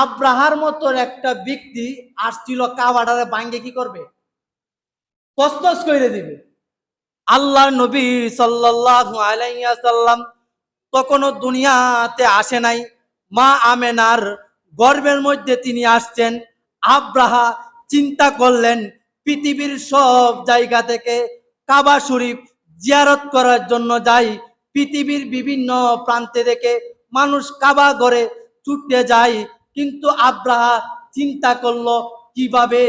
আব্রাহার মতো একটা ব্যক্তি আসছিল কাবাটারে ভাঙ্গে কি করবে? তছনছ করে দিবে। আল্লাহর নবী সাল্লাল্লাহু আলাইহি ওয়াসাল্লাম তখনও দুনিয়াতে আসে নাই। মা আমেনার গর্ভের মধ্যে তিনি আসছেন। আব্রাহা চিন্তা করলেন পৃথিবীর সব জায়গা থেকে কাবা শরীফ জিয়ারত করার জন্য যাই। পৃথিবীর বিভিন্ন প্রান্তে থেকে মানুষ কাবা ঘরে ছুটতে যায়, কিন্তু আব্রাহা চিন্তা করলো কিভাবে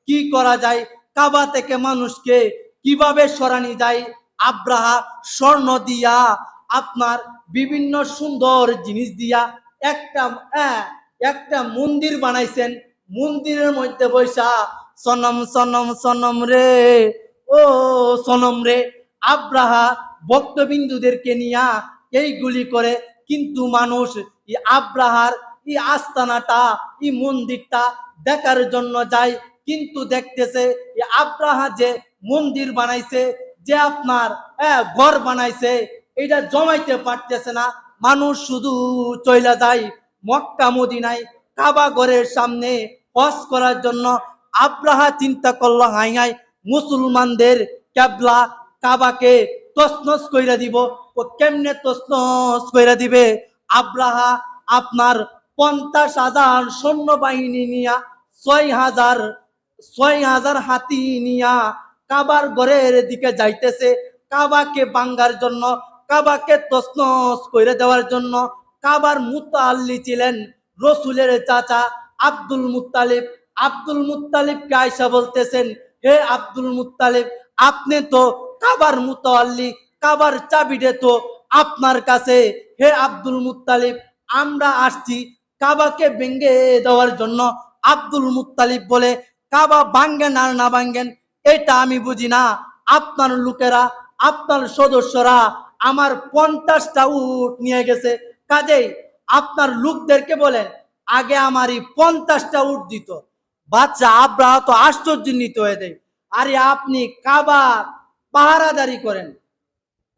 কি করা যায়, কাবা থেকে মানুষকে কিভাবে সরানি যায়। আব্রাহা স্বর্ণ দিয়া, আপনার বিভিন্ন সুন্দর জিনিস দিয়া একটা একটা মন্দির বানাইছেন। মন্দিরের মধ্যে বৈশা সনম সনম সনম রে, ও সনম রে, আব্রাহা ভক্তবিন্দুদেরকে নিয়া এইগুলি করে। কিন্তু মানুষ এই আব্রাহার এই আস্তানাটা, এই মন্দিরটা দেখার জন্য যায়, কিন্তু দেখতেছে আব্রাহা যে মন্দির বানাইছে, যে আপনার ঘর বানাইছে, এটা জমাইতে পারতেছে না। মানুষ শুধু চইলা যায় মক্কা মদিনায় কাবা ঘরের সামনে হজ করার জন্য। আব্রাহা চিন্তা করলো হাই হাই, মুসলমানদের কেবলা কাবাকে তছনছ কইরা দিব। ও কেমনে তছনছ কইরা দিবে? আব্রাহা আপনার 50,000 সৈন্যবাহিনী নিয়া 6,000 হাতি নিয়া কাবার ঘরের দিকে যাইতেছে, কাবাকে ভাঙ্গার জন্য, কাবাকে তছনছ করে দেওয়ার জন্য। কাবার মুতাল্লি ছিলেন রসুলের চাচা আব্দুল মুত্তালিব। আব্দুল মুত্তালিবকে আয়েশা বলতেছেন, হে আব্দুল মুত্তালিব, আপনি তো কাবার মুতাল্লি, কাবার চাবিটা তো আপনার কাছে। হে আব্দুল মুত্তালিব, আমরা আসছি কাবাকে ভেঙে দেওয়ার জন্য। আব্দুল মুত্তালিব বলে, কাবা ভাঙ্গেন আর না ভাঙ্গেন এটা আমি বুঝি না। আপনার লোকেরা, আপনার সদস্যরা আমার 50টা উট নিয়ে গেছে, কাজেই আপনার লোকদেরকে বলেন আগে আমারই 50টা উট দিত। বাচ্চা আব্রাহা তো আশ্চর্যান্বিত হয়ে যায়, আরে আপনি কাবার পাহারাদারি করেন,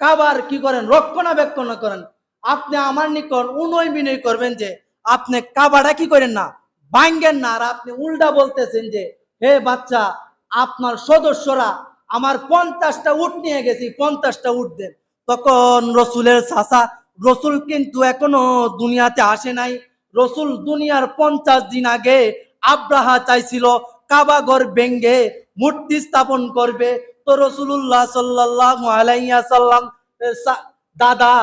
কাবার কি করেন, রক্ষণাবেক্ষণ করেন, আপনি আমার নিকট উনয় বিনয় করবেন যে আপনি কাবাটা কি করেন না, ভাঙ্গেন না, আর আপনি উল্টা বলতেছেন যে হে বাচ্চা, আপনার সদস্যরা আমার 50টা উট নিয়ে গেছি, 50টা উট দেন। তখন রসুলের চাচা, রসুল কিন্তু এখনো দুনিয়াতে আসে নাই, রসুল দুনিয়ার 50 দিন আগে আব্রাহা চাইছিল কাবা ঘর ভেঙ্গে মূর্তি স্থাপন করবে। তো রসুল্লাহ সাল্লাল্লাহু আলাইহি ওয়াসাল্লাম দাদা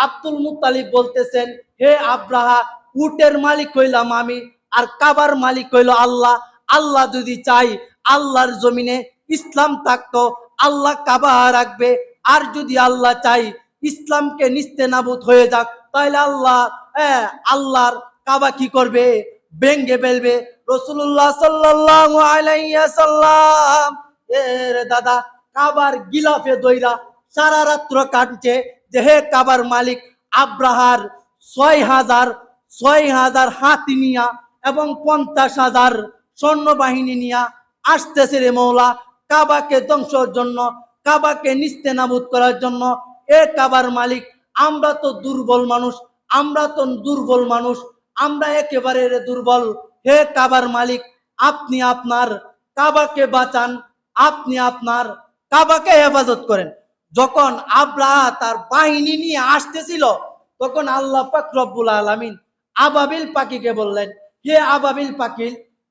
আব্দুল মুত্তালিব বলতেছেন, হে আব্রাহা, উটের মালিক হইলাম আমি, আর কাবার মালিক হইল আল্লাহ। আল্লাহ যদি চাই আল্লাহর জমিনে ইসলাম থাকতো, আল্লাহ কাবা রাখবে। আর যদি আল্লাহ চাই ইসলামকে নিস্তেনাবুদ হয়ে যাক, তাহলে আল্লাহর কাবা কি করবে, ভেঙ্গে ফেলবে। রাসূলুল্লাহ সাল্লাল্লাহু আলাইহি ওয়াসাল্লাম এর দাদা কাবার গিলাফে দইরা সারা রাত্র কাটছে যে হে কাবার মালিক, আব্রাহার 6,000 হাতি নিয়া এবং 50,000 সৈন্যবাহিনী নিয়া আসতেছে রে মৌলা, কাবাকে ধ্বংসের জন্য, কাবাকে নিস্তেনাবুদ করার জন্য। এ কাবার মালিক, আমরা তো দুর্বল মানুষ, আমরা তো দুর্বল মানুষ, আমরা একেবারে দুর্বল। হে কাবার মালিক, আপনি আপনার কাবাকে বাঁচান, আপনি আপনার কাবাকে হেফাজত করেন। যখন আব্রাহা তার বাহিনী নিয়ে আসতেছিল, তখন আল্লাহ পাক রব্বুল আলামিন আবাবিল পাখিকে বললেন, হে আবাবিল পাখি,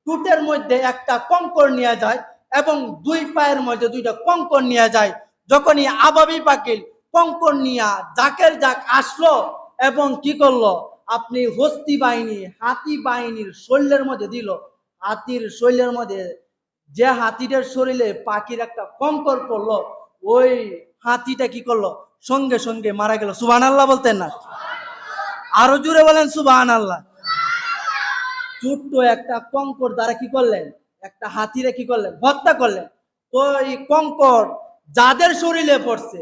টুটের মধ্যে একটা কঙ্কর নিয়ে যায় এবং দুই পায়ের মধ্যে দুইটা কঙ্কর নিয়ে যায়। যখনই আবাবিল পাখি কঙ্কর নিয়া জাকের জাক আসলো এবং কি করলো, আপনি হস্তি বাহিনী, হাতি বাহিনীর শরীরের মধ্যে দিল। হাতির শরীরের মধ্যে যে হাতিটার শরীরে পাখির একটা কঙ্কর পড়লো, ওই হাতিটা কি করলো, সঙ্গে সঙ্গে মারা গেল। সুবহানাল্লাহ বলতেন না? আরো জোরে বলেন সুবহানাল্লাহ। ছোট্ট একটা কঙ্কর দ্বারা কি করলেন, একটা হাতিরে কি করলেন, হত্যা করলেন। তো এই কঙ্কর যাদের শরীরে পড়ছে,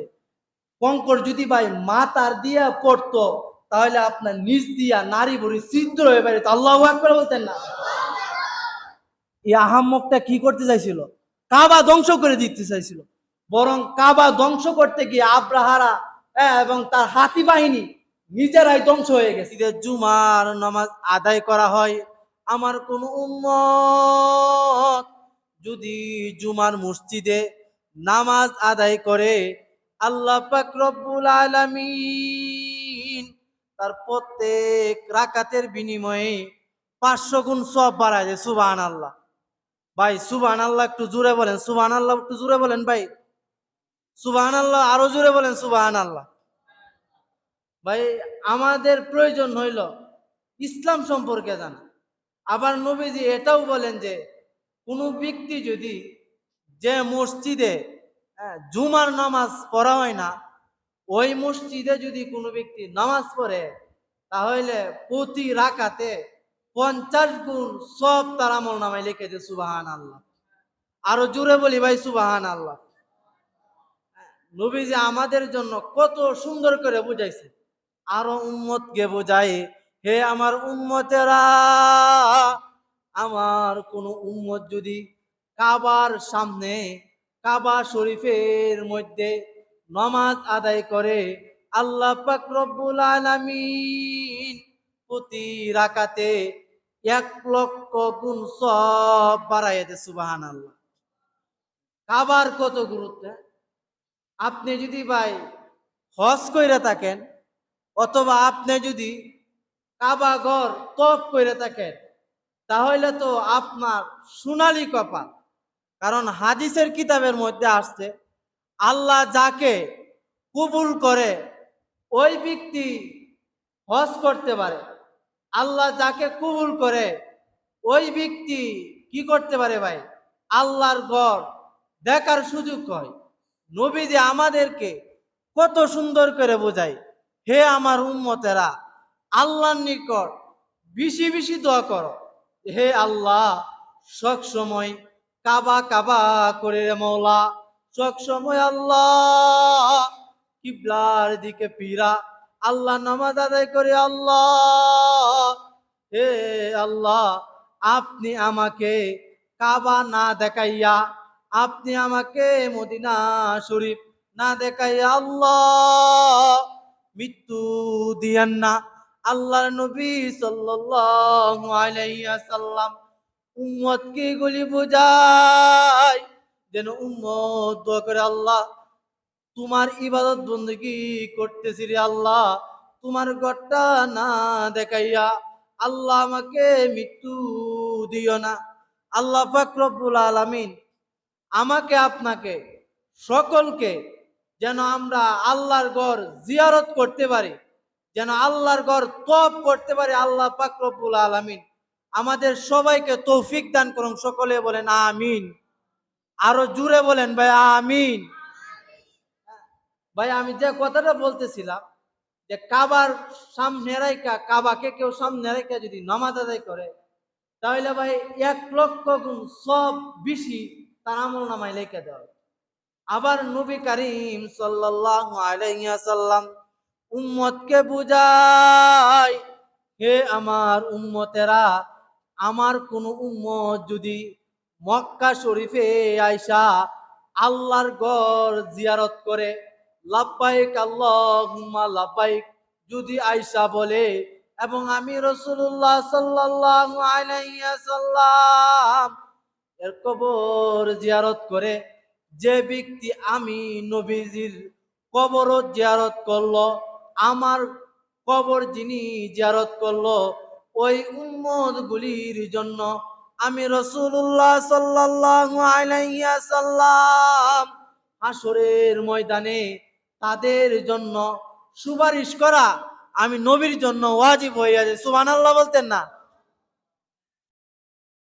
কঙ্কর যদি ভাই মাথার দিয়া পড়তো, তাহলে আপনার নিচ দিয়া নারী ভরি ছিদ্র হয়ে বেরোতো। আল্লাহু আকবার বলতেন না? এই আহাম্মকটা কি করতে চাইছিল, কাবা ধ্বংস করে দিতে চাইছিল। বরং কাবা ধ্বংস করতে গিয়ে আব্রাহারা এবং তার হাতি বাহিনী নিজেরাই ধ্বংস হয়ে গেছে। জুমার নামাজ আদায় করা হয়, আমার কোন উম্মত যদি জুমার মসজিদে নামাজ আদায় করে, আল্লাহ পাক রব্বুল আলামিন তার প্রত্যেক রাকাতের বিনিময়ে 500 গুণ সওয়াব বাড়ায় দেয়। সুবহানাল্লাহ। ভাই সুবহানাল্লাহ একটু জোরে বলেন, সুবহানাল্লাহ একটু জোরে বলেন ভাই, সুবহানাল্লাহ আরো জোরে বলেন সুবহানাল্লাহ। ভাই আমাদের প্রয়োজন হইল ইসলাম সম্পর্কে জানা। আবার নবীজি এটাও বলেন যে কোনো ব্যক্তি যদি যে মসজিদে জুমার নামাজ পড়া হয় না, ওই মসজিদে যদি কোনো ব্যক্তি নামাজ পড়ে, তাহলে প্রতি রাকাতে 50 গুণ সব তার আমল নামায় লিখে দেয়। সুবহানাল্লাহ। আরো জোরে বলি ভাই সুবহানাল্লাহ। নবীজি আমাদের জন্য কত সুন্দর করে বুঝাইছে। আরো উম্মতকে বোঝায়, হে আমার উম্মতেরা, আমার কোন উম্মত যদি কাবার সামনে, কাবা শরীফের মধ্যে নামাজ আদায় করে, আল্লাহ পাক রব্বুল আলামিন প্রতি রাকাতে 1,00,000 গুণ সওয়াব বাড়াইয়া দেয়। সুবহানাল্লাহ। কাবার কত গুরুত্ব! আপনি যদি ভাই হজ কইরা থাকেন, অথবা আপনি যদি কাবা ঘর তওয়াফ কইরা থাকেন, তাহলে তো আপনার সোনালী কপাল। কারণ হাদিসের কিতাবের মধ্যে আসছে, আল্লাহ যাকে কবুল করে ওই ব্যক্তি হজ করতে পারে। আল্লাহ যাকে কবুল করে ওই ব্যক্তি কি করতে পারে ভাই? আল্লাহর ঘর দেখার সুযোগ হয়। নবীজি আমাদেরকে কত সুন্দর করে বোঝায়, হে আমার উম্মতেরা, আল্লাহর নিকট বেশি বেশি দোয়া করো। হে আল্লাহ, সব সময় কাবা কাবা করে রে মওলা, সব সময় আল্লাহ কিবলার দিকে ফিরা, আল্লাহ নামাজ আদায় করে। আল্লাহ, হে আল্লাহ, আপনি আমাকে কাবা না দেখাইয়া, আপনি আমাকে মদিনা শরীফ না দেখাইয়া আল্লাহ মৃত্যু দিয়েন না। আল্লাহর নবী সাল্লাল্লাহু আলাইহি ওয়াসাল্লাম উম্মতকে এগুলি বোঝায়, যেন উম্মত দোয়া করে, আল্লাহ তোমার ইবাদত বندگی করতেছি রে আল্লাহ, তোমার ঘরটা না দেখাইয়া আল্লাহ আমাকে মৃত্যু দিও না। আল্লাহ পাক রব্বুল আলামিন আমাকে আপনাকে সকলকে যেন আমরা আল্লাহর ঘর জিয়ারত করতে পারি, যেন আল্লাহর ঘর তওয়াফ করতে পারি। আল্লাহ পাক রব্বুল আলামিন আমাদের সবাইকে তৌফিক দান করুন। সকলে বলেন আমিন। আরো জোরে বলেন ভাই আমিন। ভাই আমি যে কথাটা বলতেছিলাম, যে কাবার সামনে রাইখা, কাবাকে কেউ সামনে রাইখা যদি নামাজ আদায় করে, তাহলে ভাই 1,00,000 গুণ সব বেশি তার আমল নামায় লিখে দেওয়া। আবার নবী করিম সাল্লাল্লাহু আলাইহি ওয়াসাল্লাম উম্মতকে বুঝায়, হে আমার উম্মতেরা, আমার কোন উম্মত যদি মক্কা শরীফে আইসা আল্লাহর ঘর জিয়ারত করে, লাব্বাইক আল্লাহুম্মা লাব্বাইক যদি আইসা বলে, এবং আমি রাসূলুল্লাহ সাল্লাল্লাহু আলাইহি ওয়াসাল্লাম এর কবর জিয়ারত করে, যে ব্যক্তি আমি নবীজির কবর জিয়ারত করলো, আমার কবর যিনি জিয়ারত করলো, ওই উম্মত গুলির জন্য আমি রাসূলুল্লাহ সাল্লাল্লাহু আলাইহি ওয়াসাল্লাম হাসরের ময়দানে তাদের জন্য সুপারিশ করা আমি নবীর জন্য ওয়াজিব হয়ে আছে। সুবহানাল্লাহ বলতেন না?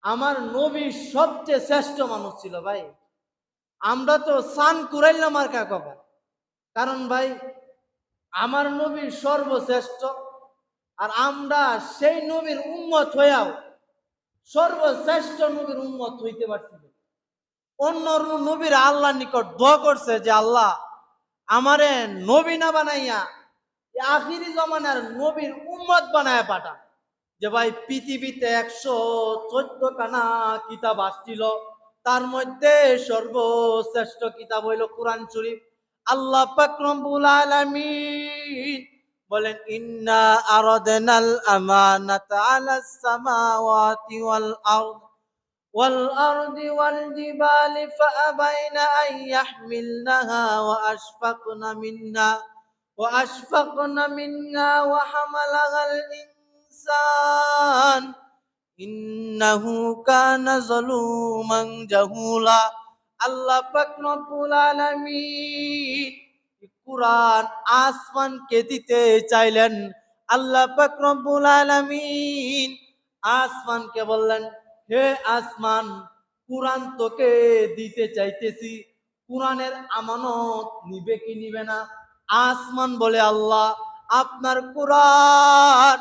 আমার নবী সবচেয়ে শ্রেষ্ঠ মানুষ ছিল ভাই। আমরা তো সান কুরাইল্লা মার্কা কপাল। কারণ ভাই আমার নবী সর্বশ্রেষ্ঠ, আর আমরা সেই নবীর উম্মত হইয়াও সর্বশ্রেষ্ঠ নবীর উম্মত হইতে পারছি। অন্য নবীর আল্লাহর নিকট দোয়া করছে যে আল্লাহ আমারে নবী না বানাইয়া আখিরি জমানার নবীর উম্মত বানায়া পাঠা। যে ভাই পৃথিবীতে 114 খানা কিতাব আসছিল, তার মধ্যে সর্বশ্রেষ্ঠ কিতাব হইল কোরআন শরীফ। আল্লাহ পাক রব্বুল আলামিন বলেন ইন্না আরাদনাল আমানাতা আলাস সামাওয়াতি ওয়াল আরদি ওয়াল জিবালি ফাআবাইনা আন ইয়াহমিলনাহা ওয়া আশফাকনা মিন্হা ওয়া হামালাহাল ইনসান ইন্নাহু কানা যালুমান জাহুলা। আল্লাহ পাক রব্বুল আলামিন কুরআন আসমানকে দিতে চাইলেন। আল্লাহ পাক রব্বুল আলামিন আসমানকে বললেন, হে আসমান, কুরআন তোকে দিতে চাইতেছি, কুরআনের আমানত নিবে কি নিবে না? আসমান বলে, আল্লাহ, আপনার কুরআন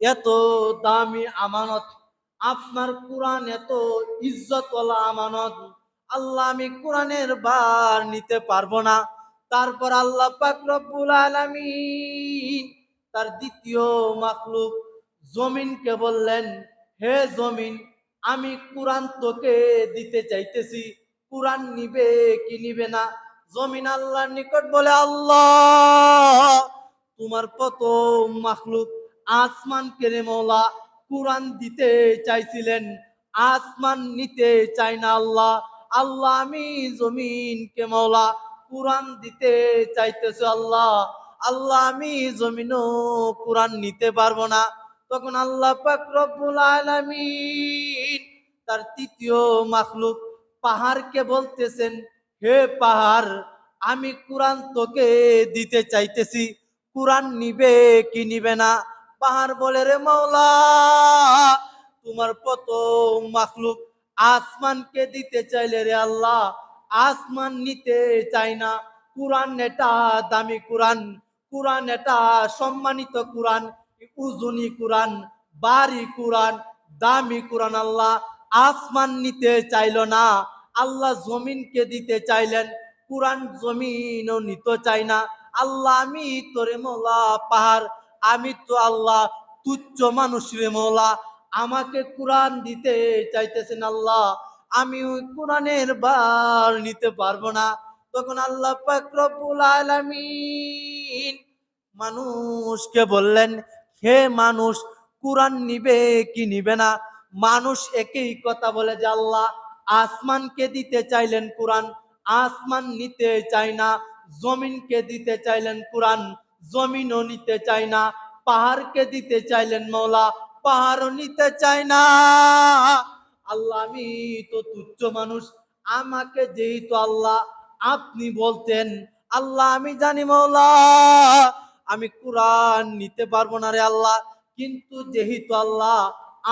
এত দামি আমানত, আপনার কুরআন এত ইজ্জতওয়ালা আমানত, আল্লাহ আমি কুরআনের ভার নিতে পারবো না। তারপর আল্লাহ পাক রব্বুল আলামিন তার দ্বিতীয় মাখলুক জমিনকে বললেন, হে জমিন, আমি কুরআন তোকে দিতে চাইতেছি, কুরআন নিবে কি নিবে না? জমিন আল্লাহর নিকট বলে, আল্লাহ, তোমার প্রথম মাখলুক আসমানকে রে মওলা কুরআন দিতে চাইছিলেন, আসমান নিতে চাই না আল্লাহ। আল্লাহ আমি জমিনকে মওলা কুরআন দিতে চাইতেছে আল্লাহ, আল্লাহ আমি জমিনও কুরআন নিতে পারবো না। তখন আল্লাহ পাক রব্বুল আলামিন তার তৃতীয় মাখলুক পাহাড়কে বলতেছেন, হে পাহাড়, আমি কুরআন তোকে দিতে চাইতেছি, কুরআন নিবে কি নিবে না? পাহাড় বলে, রে মাওলা, তোমার প্রথম মাখলুক আসমানকে দিতে চাইলে রে আল্লাহ, আসমান নিতে চাই না। কুরআন এটা দামি কুরআন, কুরআন এটা সম্মানিত কুরআন, উজুনি কুরআন, বাড়ি কুরআন, দামি কুরআন, আল্লাহ আসমান নিতে চাইল না। আল্লাহ জমিনকে দিতে চাইলেন, কুরআন জমিনও নিতে চাই না। আল্লাহ আমি তোরে মওলা পাহাড়, আমি তো আল্লাহ তুচ্ছ মানুষ রে মওলা, আমাকে কুরআন দিতে চাইতেছেন আল্লাহ, আমি ওই কুরআনের ভার নিতে পারবো না। তখন আল্লাহ পাক রব্বুল আলামিন মানুষকে বললেন, হে মানুষ, কুরআন নিবে কি নিবে না? মানুষ একই কথা বলে যে, আল্লাহ আসমানকে দিতে চাইলেন কুরআন, আসমান নিতে চায় না। জমিনকে দিতে চাইলেন কুরআন, জমিনও নিতে চায় না। পাহাড়কে দিতে চাইলেন মওলা, পাহাড়ও নিতে চায় না। আল্লাহ আমি তো তুচ্ছ মানুষ, আমাকে যেহেতু আল্লাহ আপনি বলতেন, আল্লাহ আমি জানি মওলা আমি কুরআন নিতে পারবো না রে আল্লাহ, কিন্তু যেহেতু আল্লাহ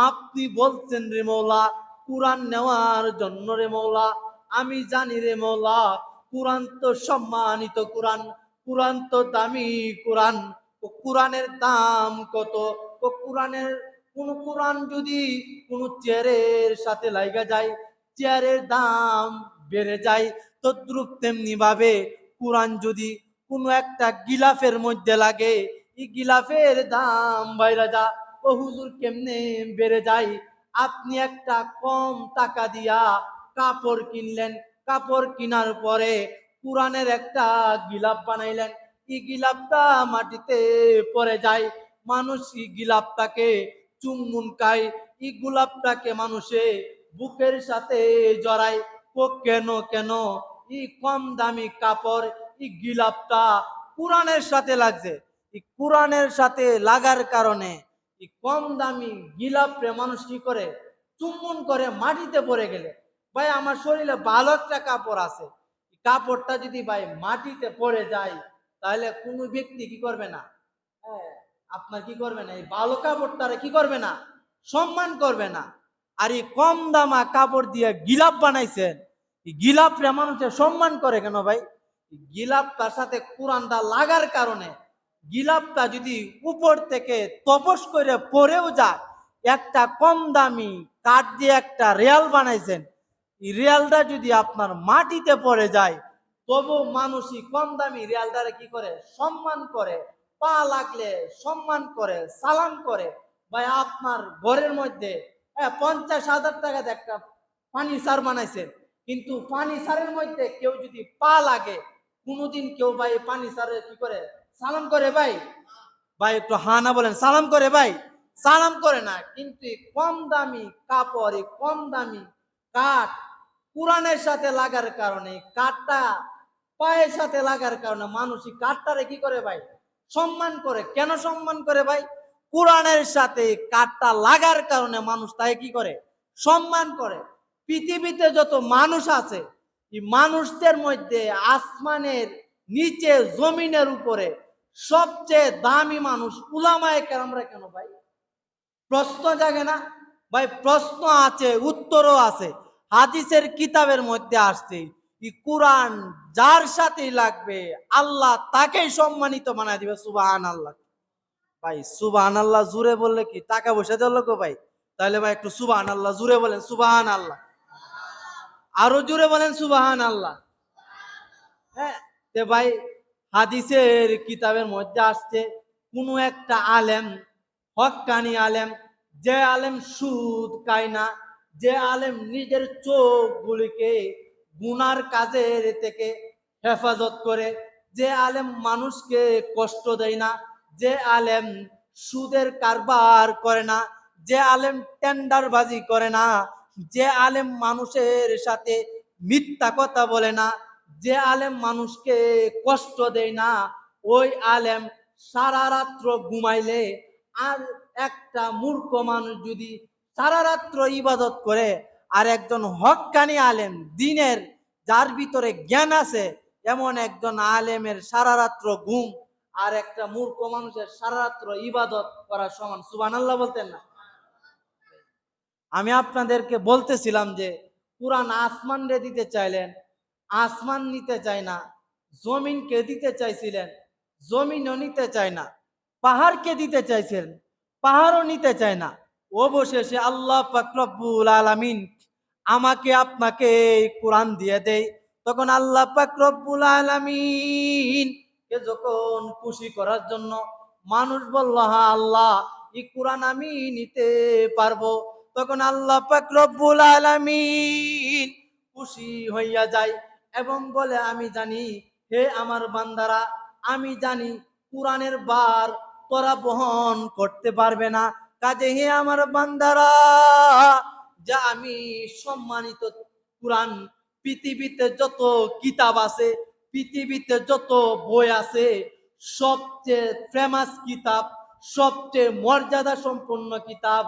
আপনি বলছেন রে মওলা কুরআন নেওয়ার জন্য রে মওলা, আমি জানি রে মওলা কুরআন তো সম্মানিত কুরআন, কুরআন তো দামি কুরআন। ও কুরআনের দাম কত? ও কুরআনের কোন কুরআন যদি কোন চেয়ারের সাথে লাগা যায়, চেয়ারের দাম বেড়ে যায়, তদ্রুপ তেমনি ভাবে কুরআন যদি কোন একটা গিলাফের মধ্যে লাগে, এই গিলাফের দাম বাইরা যা। ও হুজুর কেমনে বেড়ে যায়? আপনি একটা কম টাকা দিয়া কাপড় কিনলেন, কাপড় কেনার পরে কুরআনের একটা গিলাফ বানাইলেন, এই গিলাফটা মাটিতে পড়ে যায়, মানুষ এই গিলাফটাকে চুম্বন খায়, এই গোলাপটাকে মানুষে বুকের সাথে জড়ায়। ও কেন কেন? এই কম দামি কাপড়, এই গিলাফটা কুরআনের সাথে লাগছে, এই কুরআনের সাথে লাগার কারণে এই কম দামি গিলাফে মানুষ কি করে? চুম্বন করে মাটিতে পড়ে গেলে। ভাই আমার শরীরে ভালো একটা কাপড় আছে, কাপড়টা যদি ভাই মাটিতে পড়ে যায়, তাহলে কোনো ব্যক্তি কি করবে না? হ্যাঁ, আপনার কি করবে না? এই ভালো কাপড়টারে কি করবে না? সম্মান করবে না। আর এই কম দামা কাপড় দিয়ে গিলাপ বানাইছেন, এই গিলাপটা মানুষের সম্মান করে কেন ভাই? গিলাপটার সাথে কোরআনটা লাগার কারণে গিলাপটা যদি উপর থেকে তপস করে পড়েও যায়, একটা কম দামি কাঠ দিয়ে একটা রেয়াল বানাইছেন, এই রেয়ালটা যদি আপনার মাটিতে পড়ে যায়, তবু মানুষই কম দামি রেয়ালটারে কি করে? সম্মান করে, পা লাগলে সম্মান করে, সালাম করে। ভাই আপনার ঘরের মধ্যে 50,000 টাকা দিয়ে একটা ফার্নিচার বানাইছেন, কিন্তু ফার্নিচারের মধ্যে কেউ যদি পা লাগে, কোনোদিন কেউ ভাই ফার্নিচারে কি করে? সালাম করে ভাই? ভাই একটু হানা বলেন, সালাম করে ভাই? সালাম করে না, কিন্তু এই কম দামি কাপড়, এই কম দামি কাঠ কোরআনের সাথে লাগার কারণে, কাঠটা পায়ের সাথে লাগার কারণে মানুষ এই কাঠটারে কি করে ভাই? সম্মান করে। কেন সম্মান করে ভাই? কোরআনের সাথে কাঠটা লাগার কারণে মানুষ তাই কি করে? সম্মান করে। পৃথিবীতে যত মানুষ আছে, এই মানুষদের মধ্যে আসমানের নিচে জমিনের উপরে সবচেয়ে দামি মানুষ উলামায়ে কেরামরা। কেন ভাই? প্রশ্ন জাগে না ভাই? প্রশ্ন আছে, উত্তরও আছে। হাদিসের কিতাবের মধ্যে আসছে এই কোরআন যার সাথেই লাগবে আল্লাহ তাকেই সম্মানিত বানায় দিবে। সুবহানাল্লাহ। ভাই সুবহানাল্লাহ জুড়ে বললে কি টাকা পয়সা দিল গো ভাই? তাহলে ভাই একটু সুবহানাল্লাহ জুড়ে বলেন, সুবহানাল্লাহ। আরো জুড়ে বলেন সুবহানাল্লাহ। হ্যাঁ, তে ভাই হাদিসের কিতাবের মধ্যে আসছে কোন একটা আলেম, হক্কানি আলেম, যে আলেম সুদ খায় না, যে আলেম নিজের চোখগুলিকে গুনার কাজের থেকে হেফাজত করে, যে আলেম মানুষকে কষ্ট দেয় না, যে আলেম সুদের কারবার করে না, যে আলেম টেন্ডারবাজি করে না, যে আলেম মানুষের সাথে মিথ্যা কথা বলে না, যে আলেম মানুষকে কষ্ট দেয় না, ওই আলেম সারা রাত্র ঘুমাইলে আর একটা মূর্খ মানুষ যদি সারা রাত্র ইবাদত করে, আর একজন হক্কানি আলেম দিনের যার ভিতরে জ্ঞান আছে এমন একজন আলেমের সারা রাত্র ঘুম আর একটা মূর্খ মানুষের সারা রাত্র ইবাদত করা সমান। সুবহানাল্লাহ বলতেন না? আমি আপনাদেরকে বলতেছিলাম যে কুরআন আসমান রে দিতে চাইলেন, আসমান নিতে চায় না। জমিনকে দিতে চাইছিলেন, জমিনও নিতে চায় না। পাহাড়কে দিতে চাইছেন, পাহাড়ও নিতে চায় না। অবশেষে আল্লাহ পাক রব্বুল আলামিন আমাকে আপনাকে এই কোরআন দিয়ে দেয়। তখন আল্লাহ পাক রব্বুল আলামিন কে যখন খুশি করার জন্য মানুষ বলল, হ্যাঁ আল্লাহ এই কোরআন আমি নিতে পারবো, তখন আল্লাহ পাক রব্বুল আলামিন খুশি হইয়া যায় এবং বলে, আমি জানি হে আমার বান্দারা, আমি জানি কোরআনের ভার তোরা বহন করতে পারবে না, কাজে হে আমার বান্দারা, যা আমি সম্মানিত কোরআন, পৃথিবীতে যত কিতাব আছে, পৃথিবীতে যত বই আছে, সবচেয়ে ফেমাস কিতাব, সবচেয়ে মর্যাদা সম্পন্ন কিতাব,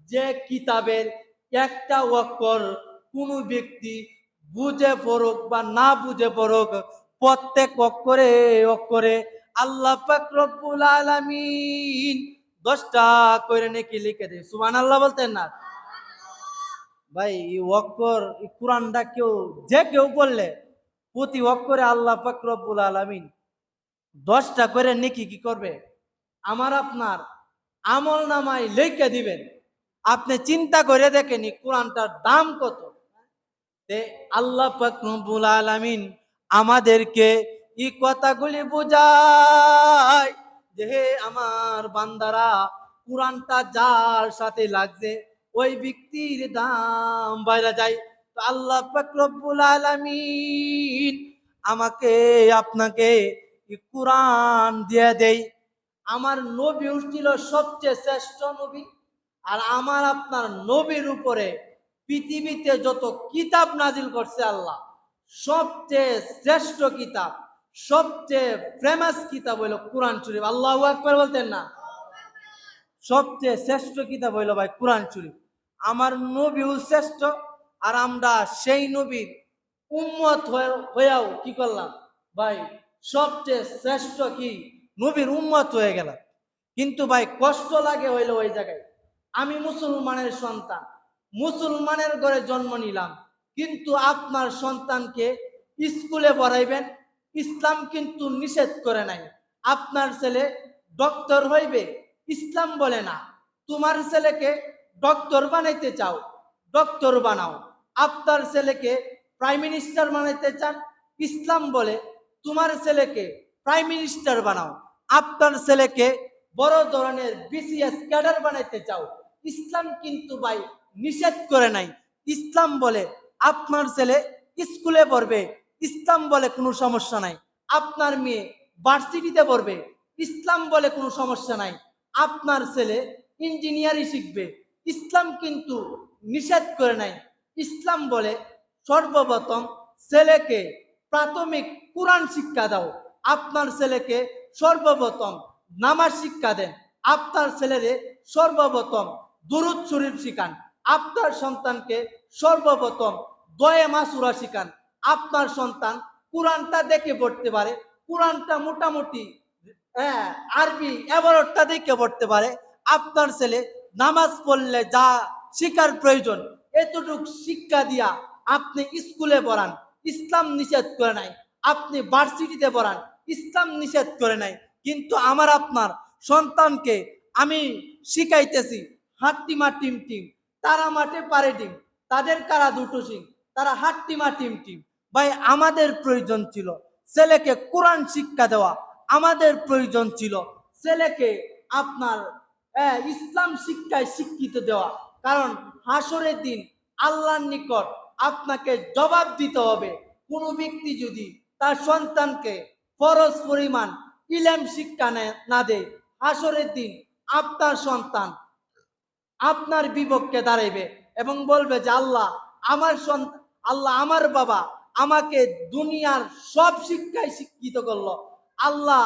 যে কিতাবের একটা অক্ষর কোনো ব্যক্তি বুঝে পড়ুক বা না বুঝে পড়ুক, প্রত্যেক অক্ষরে অক্ষরে আল্লাহ পাক রব্বুল আলামিন 10টা করে নেকি লিখে দেয়। সুবহানাল্লাহ বলতেন না ভাই? এই অক্ষর, এই কোরআনটা যে কেউ পড়লে প্রতি অক্ষরে আল্লাহ পাক রব্বুল আলামিন 10টা করে নেকি কি করবে? আমার আপনার আমল নামায় লিখে দিবেন। আপনি চিন্তা করে দেখেন এই কোরআনটার দাম কত। আল্লাহ পাক রব্বুল আলামিন আমাদেরকে এই কথাগুলি বোঝায় যে হে আমার বান্দারা, কোরআনটা যার সাথে লাগছে ওই ব্যক্তির দাম বাইরে যায়। তো আল্লাহ পাক রব্বুল আলামিন আমাকে আপনাকে এই কোরআন দিয়ে দেয়। আমার নবী ছিল সবচেয়ে শ্রেষ্ঠ নবী, আর আমার আপনার নবীর উপরে পৃথিবীতে যত কিতাব নাজিল করছে আল্লাহ, সবচেয়ে শ্রেষ্ঠ কিতাব, সবচেয়ে ফেমাস কিতাব হইল কোরআন শরীফ। আল্লাহু আকবার বলতেন না? সবচেয়ে শ্রেষ্ঠ কিতাব হইল ভাই কোরআন শরীফ। আমার নবীও শ্রেষ্ঠ, আর আমরা সেই নবীর উম্মত হয়েও কি করলাম ভাই? সবচেয়ে শ্রেষ্ঠ কি নবীর উম্মত হয়ে গেলাম। কিন্তু ভাই কষ্ট লাগে হইলো ওই জায়গায়, আমি মুসলমানের সন্তান, মুসলমানের ঘরে জন্ম নিলাম, কিন্তু আপনার সন্তানকে স্কুলে পড়াইবেন, ইসলাম কিন্তু নিষেধ করে নাই। আপনার ছেলে ডক্টর হইবে, ইসলাম বলে না। তোমার ছেলেকে ডক্টর বানাইতে চাও, ডক্টর বানাও। আপনার ছেলেকে প্রাইম মিনিস্টার বানাইতে চান, ইসলাম বলে তোমার ছেলেকে প্রাইম মিনিস্টার বানাও। আপনার ছেলেকে বড় ধরনের বিসিএস ক্যাডার বানাইতে চাও, ইসলাম কিন্তু ভাই নিষেধ করে নাই। ইসলাম বলে আপনার ছেলে স্কুলে পড়বে, ইসলাম বলে কোনো সমস্যা নাই। আপনার মেয়ে ভার্সিটিতে পড়বে, ইসলাম বলে কোনো সমস্যা নাই, আপনার ছেলে ইঞ্জিনিয়ারিং শিখবে, ইসলাম কিন্তু নিষেধ করে নাই। ইসলাম বলে সর্বপ্রথম ছেলেকে প্রাথমিক কোরআন শিক্ষা দাও, আপনার ছেলেকে সর্বপ্রথম নামাজ শিক্ষা দেন, আপনার ছেলেরে সর্বপ্রথম দুরূদ শরীফ শিখান, আপনার সন্তানকে সর্বপ্রথম দয়ে মাসুরা শিখান, আপনার সন্তান কোরআনটা দেখে পড়তে পারে, কোরআনটা মোটামুটি হ্যাঁ আরবি এবারটা দেখে পড়তে পারে, আপনার ছেলে নামাজ পড়লে যা শিখার প্রয়োজন এতটুক শিক্ষা দিয়া আপনি স্কুলে পড়ান, ইসলাম নিষেধ করে নাই। আপনি ভার্সিটিতে পড়ান, ইসলাম নিষেধ করে নাই। কিন্তু আমার আপনার সন্তানকে আমি শিখাইতেছি হাট্টিমা টিম টিম, তারা মাঠে পারে টিম, তাদের কারা দুটো সিং, তারা হাট্টিমা টিম টিম। ভাই আমাদের প্রয়োজন ছিল ছেলেকে কোরআন শিক্ষা দেওয়া, আমাদের প্রয়োজন ছিল ছেলেকে আপনার ইসলাম শিক্ষায় শিক্ষিত দেওয়া। কারণ হাসরের দিন আল্লাহর নিকট আপনাকে জবাব দিতে হবে। কোনো ব্যক্তি যদি তার সন্তানকে ফরজ পরিমাণ ইলম শিক্ষা না দেয়, হাসরের দিন আপনার সন্তান আপনার বিপক্ষে দাঁড়াইবে এবং বলবে যে আল্লাহ আমার সন্তান, আল্লাহ আমার বাবা আমাকে দুনিয়ার সব শিক্ষায় শিক্ষিত করলো, আল্লাহ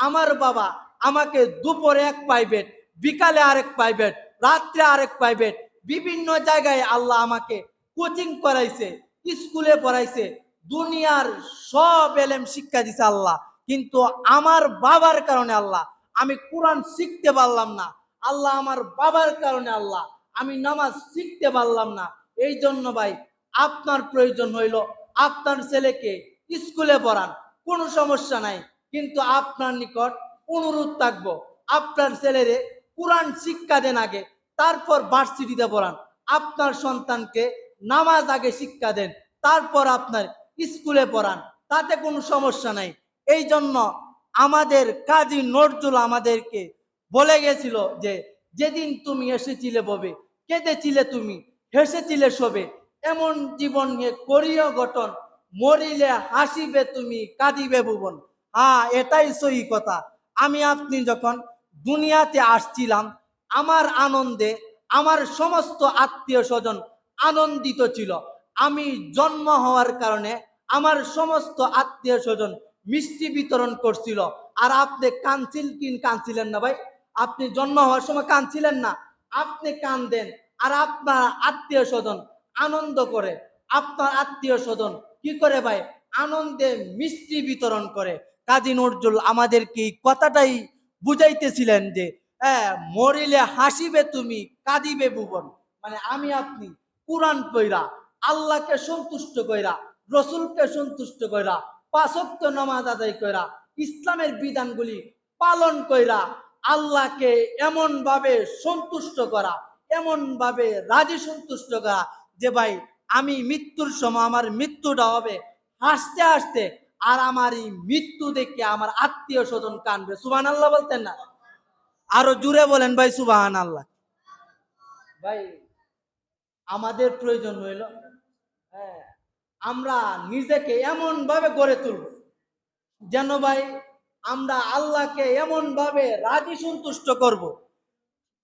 আমার বাবা আমাকে দুপুরে এক প্রাইভেট, বিকালে আরেক প্রাইভেট, রাত্রে আরেক প্রাইভেট, বিভিন্ন জায়গায় আল্লাহ আমাকে কোচিং করাইছে, স্কুলে পড়াইছে, দুনিয়ার সব এলেম শিক্ষা দিছে আল্লাহ, কিন্তু আমার বাবার কারণে আল্লাহ আমি কোরআন শিখতে পারলাম না, আল্লাহ আমার বাবার কারণে আল্লাহ আমি নামাজ শিখতে পারলাম না। এই জন্য ভাই আপনার প্রয়োজন হইল আপনার ছেলেকে স্কুলে পড়ান, কোনো সমস্যা নাই, কিন্তু আপনার নিকট অনুরোধ থাকবো আপনার ছেলেরে কোরআন শিক্ষা দেন আগে, তারপর ভার্সিটিতে পড়ান। আপনার সন্তানকে নামাজ আগে শিক্ষা দেন, তারপর আপনার স্কুলে পড়ান, তাতে কোনো সমস্যা নাই। এই জন্য আমাদের কাজী নজরুল আমাদেরকে বলে গেছিল যে যেদিন তুমি এসেছিলে ববে, কেঁদেছিলে তুমি, হেসেছিলে সবে, এমন জীবন নিয়ে করিও গঠন, মরিলে হাসিবে তুমি কাঁদিবে ভুবন। হ্যাঁ এটাই সহি কথা। আমি আপনি যখন দুনিয়াতে আসছিলাম আমার আনন্দে আমার সমস্ত আত্মীয় স্বজন আনন্দিত ছিল, আমি জন্ম হওয়ার কারণে আমার সমস্ত আত্মীয় স্বজন মিষ্টি বিতরণ করছিল, আর আপনি কাঁদছিলেন না ভাই? আপনি জন্ম হওয়ার সময় কাঁদছিলেন না? আপনি কাঁদেন আর আপনার আত্মীয় স্বজন আনন্দ করে, আপনার আত্মীয় স্বজন কি করে ভাই? আনন্দে মিষ্টি বিতরণ করে। কাজী নজরুল আমাদেরকে কথাটাই বুঝাইতেছিলেন যে মরিলে হাসিবে তুমি কাঁদিবে ভুবন, মানে আমি আপনি কোরআন পইরা আল্লাহকে সন্তুষ্ট কইরা, রসুলকে সন্তুষ্ট কইরা, পাঁচ ওয়াক্ত নামাজ আদায় কইরা, ইসলামের বিধানগুলি পালন কইরা আল্লাহকে এমন ভাবে সন্তুষ্ট করা, এমন ভাবে রাজি সন্তুষ্ট করা যে ভাই আমি মৃত্যুর সময় আমার মৃত্যুটা হবে হাসতে হাসতে, আর আমার এই মৃত্যু দেখে আমার আত্মীয় স্বজন কানবে। সুবহানাল্লাহ বলতেন না? আরো জুড়ে বলেন ভাই সুবহানাল্লাহ। ভাই আমাদের প্রয়োজন হইল হ্যাঁ আমরা নিজেকে এমন ভাবে গড়ে তুলব যেন ভাই আমরা আল্লাহকে এমন ভাবে রাজি সন্তুষ্ট করব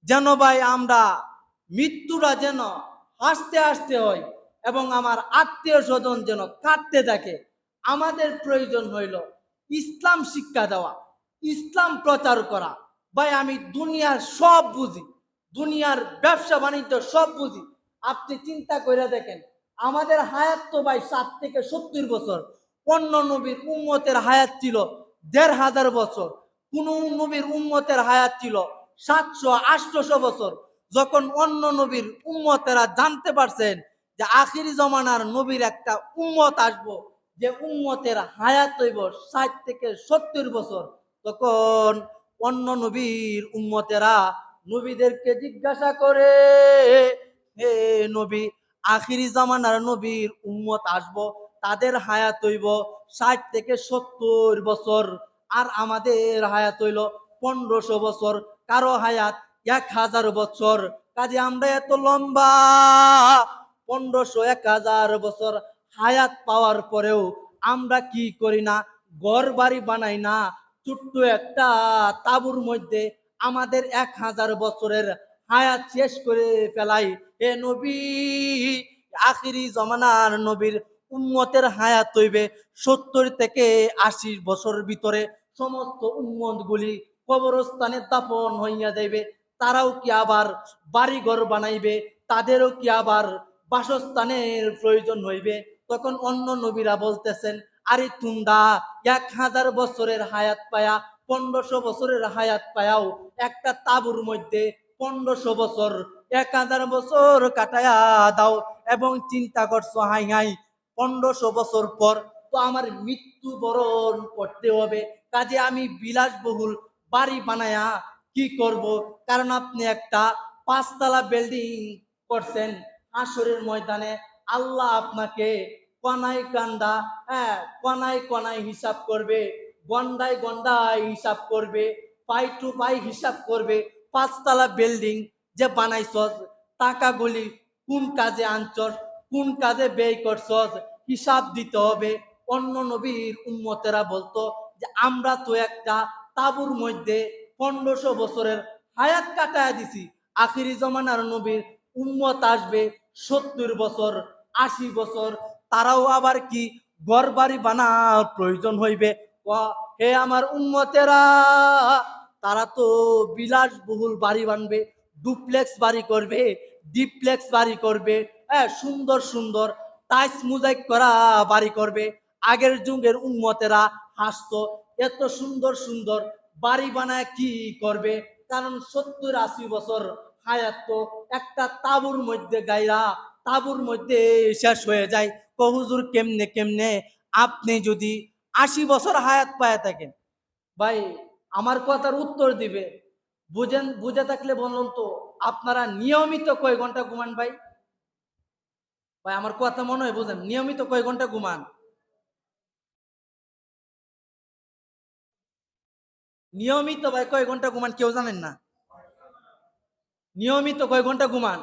যেন ভাই আমরা মৃত্যুটা যেন হাসতে হাসতে হয় এবং আমার আত্মীয় স্বজন যেন কাঁদতে থাকে। আমাদের প্রয়োজন হইল ইসলাম শিক্ষা দেওয়া, ইসলাম প্রচার করা। ভাই আমি দুনিয়ার সব বুঝি, দুনিয়ার ব্যবসা বাণিজ্য সব বুঝি। আপনি চিন্তা করে দেখেন আমাদের হায়াত তো ভাই 60 থেকে 70 বছর, অন্য নবীর উম্মতের হায়াত ছিল 1500 বছর, কোন নবীর উম্মতের হায়াত ছিল 700-800 বছর। যখন অন্য নবীর উম্মতেরা জানতে পারছেন যে আখিরি জমানার নবীর একটা উম্মত আসবো, যে উম্মতের হায়াত হইব 60 থেকে 70 বছর, তখন অন্য নবীর উম্মতেরা নবীদেরকে জিজ্ঞাসা করে, হে নবী আখিরি জামানার নবীর উম্মত আসবো, তাদের হায়াত হইব 60 থেকে 70 বছর, আর আমাদের হায়াত হইল 1500 বছর, কারো হায়াত 1000 বছর। কাজে আমরা এত লম্বা 1500-1000 বছর হায়াত পাওয়ার পরেও আমরা কি করি না? ঘর বাড়ি বানাই না, ছোট্ট একটা তাঁবুর মধ্যে আমাদের 1000 বছরের হায়াত শেষ করে ফেলাই। এ নবী, আখিরি জমানার নবীর উম্মতের হায়াত হইবে 70 থেকে 80 বছরের ভিতরে। সমস্ত উম্মত গুলি কবরস্থানে দাফন হইয়া যাইবে। তারাও কি আবার বাড়িঘর বানাইবে? তাদেরও কি আবার বাসস্থানের প্রয়োজন হইবে? তখন অন্য নবীরা বলতেছেন, আরে তোমরা 1000 বছরের হায়াত পায়া, 1500 বছরের হায়াত পায়াও একটা তাঁবুর মধ্যে 1500 বছর, 1000 বছর কাটায়া দাও এবং চিন্তা করছো, হাই হাই 1500 বছর পর তো আমার মৃত্যু বরণ করতে হবে, কাজে আমি বিলাসবহুল বাড়ি বানায়া কি করব? কারণ আপনি একটা 5 তলা বিল্ডিং করছেন হাসরের ময়দানে, আল্লাহ আপনাকে কনায় কান্দা, হ্যাঁ, কনায় কনায় হিসাব করবে, গন্ডায় গন্ডায় হিসাব করবে, পাই টু পাই হিসাব করবে। 5 তলা বিল্ডিং যে বানাইছস, টাকাগুলি কোন কাজে আনছস, কোন কাজে ব্যয় করছস, হিসাব দিতে হবে। অন্য নবীর উম্মতেরা বলতো যে আমরা তো একটা তাঁবুর মধ্যে 1500 বছরের হায়াত কাটায় দিছি, আখিরি জমানার নবীর উম্মত আসবে 70 বছর, 80 বছর, তারাও আবার কি ঘর বাড়ি বানার প্রয়োজন হইবে। হে আমার উম্মতেরা, তারা তো বিলাসবহুল বাড়ি বানবে, ডুপ্লেক্স বাড়ি করবে, ডিপ্লেক্স বাড়ি করবে, হ্যাঁ, সুন্দর সুন্দর টাইস মোজাইক করা বাড়ি করবে। আগের যুগের উম্মতেরা হাসতো, এত সুন্দর সুন্দর বাড়ি বানায় কি করবে? কারণ 70-80 বছর হায়াত তো একটা তাঁবুর মধ্যে গাইরা তাঁবুর মধ্যে শেষ হয়ে যায়। হুজুর কেমনে কেমনে? আপনি যদি 80 বছর হায়াত পায় থাকেন, ভাই আমার কথার উত্তর দিবে, বুঝেন, বুঝে থাকলে বলুন তো, আপনারা নিয়মিত কয় ঘন্টা ঘুমান ভাই? ভাই আমার কথা মনে হয় বুঝেন, নিয়মিত কয় ঘন্টা ঘুমান? নিয়মিত ভাই কয় ঘন্টা ঘুমান কেউ জানেন না? নিয়মিত কয় ঘন্টা ঘুমান?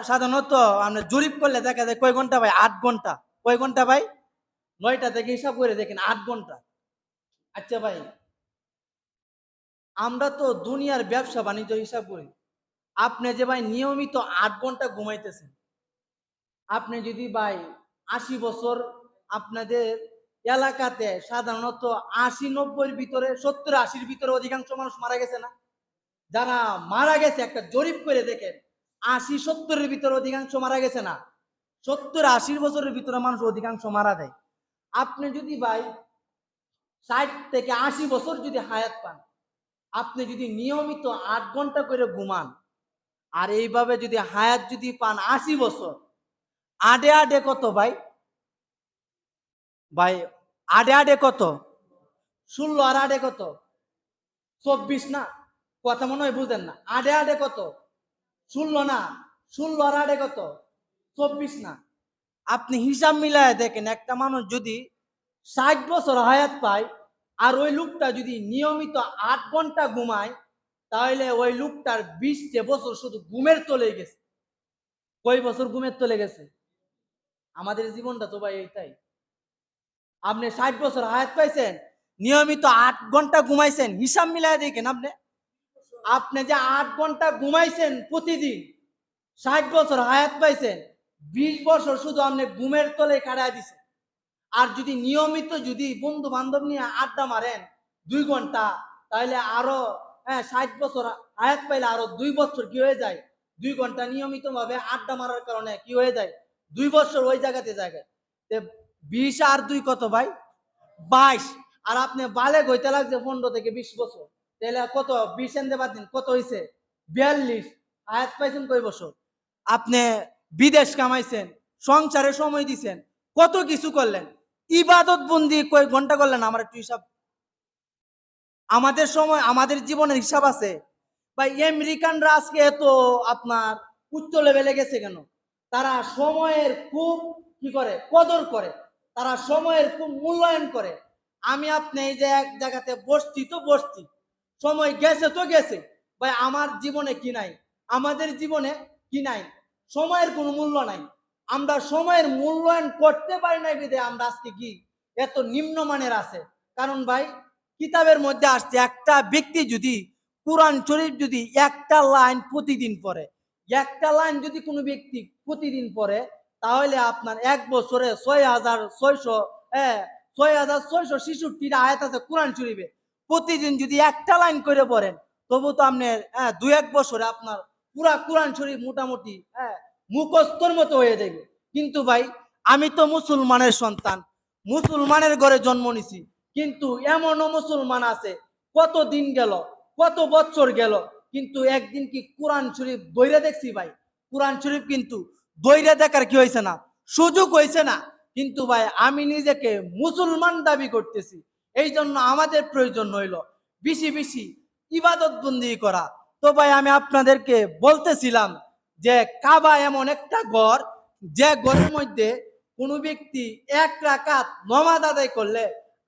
সাধারণত আমরা জরিপ করলে দেখা যায় কয় ঘন্টা ভাই? 8 ঘন্টা। কয় ঘন্টা ভাই? 9টা থেকে হিসাব করে দেখেন, 8 ঘন্টা। আচ্ছা ভাই, আমরা তো দুনিয়ার ব্যবসা বাণিজ্য হিসাব করি, আপনি যে ভাই নিয়মিত 8 ঘন্টা ঘুমাইতেছেন, আপনি যদি ভাই 80 বছর, আপনাদের এলাকাতে সাধারণত 80-90-এর ভিতরে, 70-80-র ভিতরে অধিকাংশ মানুষ মারা গেছে না? যারা মারা গেছে একটা জরিপ করে দেখেন, 80-70-এর ভিতরে অধিকাংশ মারা গেছে না? 70-80 বছরের ভিতরে মানুষ অধিকাংশ মারা যায়। আপনি যদি ভাই 60 থেকে 80 বছর যদি হায়াত পান, আপনি যদি নিয়মিত 8 ঘন্টা করে ঘুমান, আর এইভাবে যদি হায়াত যদি পান 80 বছর, আডে আডে কত ভাই? ভাই আডে আডে কত? 16 আর আডে কত? 24 না? কথা মনে হয় বুঝেন না। আডে আডে কত? 16 না? 16 আর আডে কত? 24 না? আপনি হিসাব মিলায় দেখেন, একটা মানুষ যদি 60 বছর হায়াত পায়, আর ওই লোকটা যদি নিয়মিত 8 ঘন্টা ঘুমায়, তাহলে ওই লোকটার 20 বছর শুধু ঘুমের তলে গেছে। কয় বছর ঘুমের তলে গেছে? আমাদের জীবনটা তো ভাই এইটাই। আপনি 60 বছর হায়াত পাইছেন, নিয়মিত 8 ঘন্টা ঘুমাইছেন, হিসাব মিলায় দেখেন আপনি, আপনি যে 8 ঘন্টা ঘুমাইছেন প্রতিদিন, 60 বছর হায়াত পাইছেন, 20 বছর শুধু আপনি ঘুমের তলে কাটায় দিছেন। আর যদি নিয়মিত যদি বন্ধু বান্ধব নিয়ে আড্ডা মারেন 2 ঘন্টা, তাহলে আরো, হ্যাঁ, 60 বছর হায়াত পাইলে আরো 2 বছর কি হয়ে যায়? 2 ঘন্টা নিয়মিত ভাবে আড্ডা মারার কারণে কি হয়ে যায়? 2 বছর ওই জায়গাতে জায়গায়। 20 আর 2 কত ভাই? 22। আর আপনি বালে হইতে লাগছে 15 থেকে 20 বছর, তাহলে কত? 20 এনে বাদ দিন, কত হয়েছে? 42। হায়াত পাইছেন কয় বছর? আপনি বিদেশ কামাইছেন, সংসারে সময় দিছেন, কত কিছু করলেন, ইবাদত বন্দি কয় ঘন্টা করলেন? আমার একটু হিসাব। আমাদের সময়, আমাদের জীবনের হিসাব আছে ভাই। আমেরিকানরা আজকে এত আপনার উচ্চ লেভেলে গেছে কেন? তারা সময়ের খুব কি করে? কদর করে। তারা সময়ের খুব মূল্যায়ন করে। আমি আপনি এই যে এক জায়গাতে বসছি তো বসছি, সময় গেছে তো গেছে ভাই। আমার জীবনে কি নাই? আমাদের জীবনে কি নাই? সময়ের কোনো মূল্য নাই। আমরা সময়ের মূল্যায়ন করতে পারি নাই বিধে আমরা আজকে কি এত নিম্নমানের আছে। কারণ ভাই কিতাবের মধ্যে আসছে একটা ব্যক্তি যদি কোরআন শরীফ যদি একটা লাইন প্রতিদিন পড়ে, একটা লাইন যদি কোনো ব্যক্তি প্রতিদিন পড়ে, তাহলে আপনার এক বছরে 6,666 আয়াত আছে কোরআন শরীফে। প্রতিদিন যদি একটা লাইন করে পড়েন, তবু তো আপনার দুই এক বছরে আপনার পুরা কোরআন শরীফ মোটামুটি মুখস্থর মতো হয়ে যাবে। কিন্তু ভাই, আমি তো মুসলমানের সন্তান, মুসলমানের ঘরে জন্ম নিছি, কিন্তু এমনও মুসলমান আছে কত দিন গেল, কত বছর গেল, কিন্তু একদিন কি কোরআন শরীফ দইরা দেখছি ভাই? কোরআন শরীফ কিন্তু দইরা দেখার কি হয়েছে না, সুযোগ হয়েছে না। কিন্তু ভাই, আমি নিজেকে মুসলমান দাবি করতেছি, এই জন্য আমাদের প্রয়োজন হইল বেশি বেশি ইবাদত বন্দি করা। তো ভাই, আমি আপনাদেরকে বলতেছিলাম যে কাবা এমন একটা ঘর, যে ঘরের মধ্যে কোনো ব্যক্তি এক রাকাত নামাজ আদায় করলে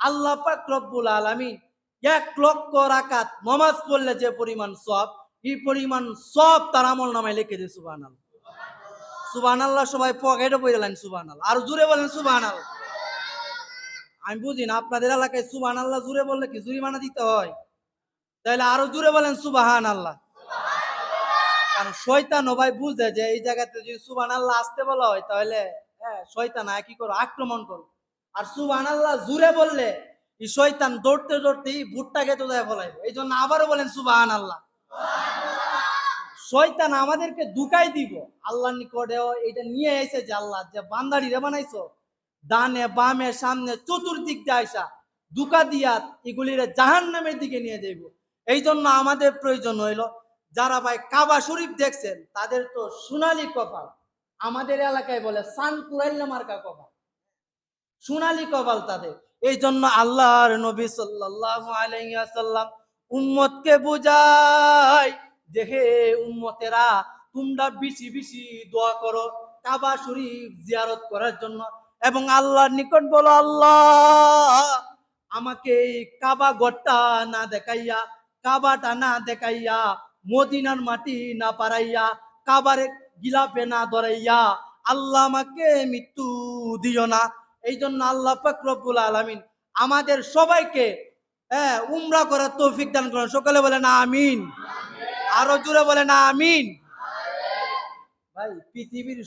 আল্লাহ পাক রব্বুল আলামিন 1,00,000 রাকাত নামাজ পড়লে যে পরিমাণ সওয়াব, এই পরিমাণ সওয়াব তার আমলনামায় লিখে দেয়। সুবহানাল্লাহ, সুবহানাল্লাহ। সবাই পকেটে বলেন সুবহানাল্লাহ, আর জোরে বলেন সুবহানাল্লাহ। আমি বুঝি না আপনাদের এলাকায় সুবহানাল্লাহ জোরে বললে কি জরিমানা দিতে হয়? তাহলে আরো জোরে বলেন সুবহানাল্লাহ। কারণ শয়তান ও ভাই বুঝে যে এই জায়গাতে যদি সুবহানাল্লাহ আসতে বলা হয়, তাহলে শয়তান কি করো, আক্রমণ করো। আর সুবহানাল্লাহ জোরে বললে এই শয়তান দৌড়তে দৌড়তে ভুট্টাকে তো দেয় ফলাইবে। এই জন্য আবারও বলেন সুবহানাল্লাহ। শয়তান আমাদেরকে দুকাই দিব। আল্লাহর নিকটে এটা নিয়ে এসে যে আল্লাহ যে বান্দারি রে বানাইছো, ডানে বামে সামনে চতুর্দিক দিয়ে আইসা দুকা দিয়া এগুলিরে জাহান্নামের দিকে নিয়ে যাইব। এই জন্য আমাদের প্রয়োজন হইল, যারা ভাই কাবা শরীফ দেখছেন তাদের তো সোনালী কপাল, আমাদের এলাকায় বলে সান কুরাইল্লা মার্কা কপাল, সোনালী কপাল তাদের। এই জন্য আল্লাহর নবী সাল্লাল্লাহু আলাইহি ওয়াসাল্লাম উম্মতকে বুঝায়, দেখে উম্মতেরা তোমরা বেশি বেশি দোয়া করো কাবা শরীফ জিয়ারত করার জন্য, এবং আল্লাহর নিকট বলো, আল্লাহ আমাকে কাবা ঘরটা না দেখাইয়া, কাবাটা না দেখাইয়া, মদিনার মাটি না পারাইয়া, কাবার গিলাফে না ধরাইয়া আল্লাহ আমাকে মৃত্যু দিও না। এই জন্য আল্লাহ পাক রব্বুল আলামিন আমাদের সবাইকে উমরা করার তৌফিক দান করেন। সকলে বলেন আমিন। আরো জোরে বলেন আমিন। ভাই, পৃথিবীর